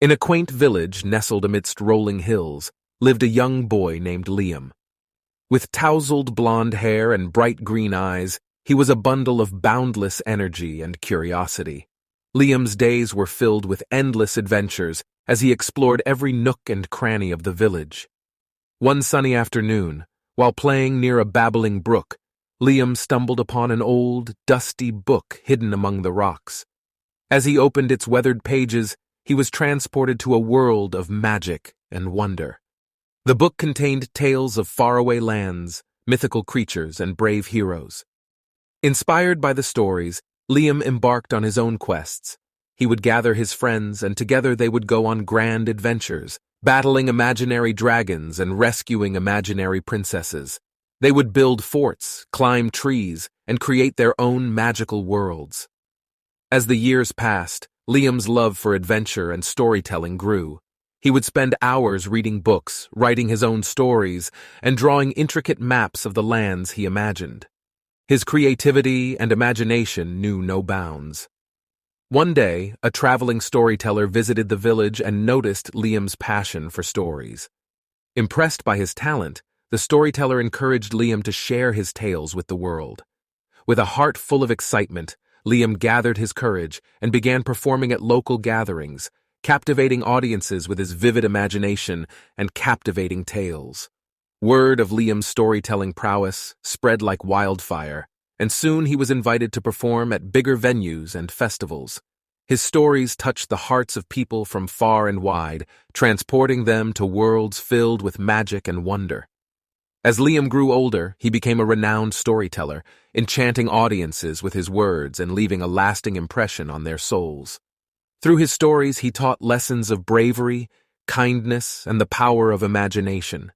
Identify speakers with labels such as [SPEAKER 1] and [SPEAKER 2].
[SPEAKER 1] In a quaint village nestled amidst rolling hills lived a young boy named Liam. With tousled blonde hair and bright green eyes, he was a bundle of boundless energy and curiosity. Liam's days were filled with endless adventures as he explored every nook and cranny of the village. One sunny afternoon, while playing near a babbling brook, Liam stumbled upon an old, dusty book hidden among the rocks. As he opened its weathered pages, he was transported to a world of magic and wonder. The book contained tales of faraway lands, mythical creatures, and brave heroes. Inspired by the stories, Liam embarked on his own quests. He would gather his friends, and together they would go on grand adventures, battling imaginary dragons and rescuing imaginary princesses. They would build forts, climb trees, and create their own magical worlds. As the years passed, Liam's love for adventure and storytelling grew. He would spend hours reading books, writing his own stories, and drawing intricate maps of the lands he imagined. His creativity and imagination knew no bounds. One day, a traveling storyteller visited the village and noticed Liam's passion for stories. Impressed by his talent, the storyteller encouraged Liam to share his tales with the world. With a heart full of excitement, Liam gathered his courage and began performing at local gatherings, captivating audiences with his vivid imagination and captivating tales. Word of Liam's storytelling prowess spread like wildfire, and soon he was invited to perform at bigger venues and festivals. His stories touched the hearts of people from far and wide, transporting them to worlds filled with magic and wonder. As Liam grew older, he became a renowned storyteller, enchanting audiences with his words and leaving a lasting impression on their souls. Through his stories, he taught lessons of bravery, kindness, and the power of imagination.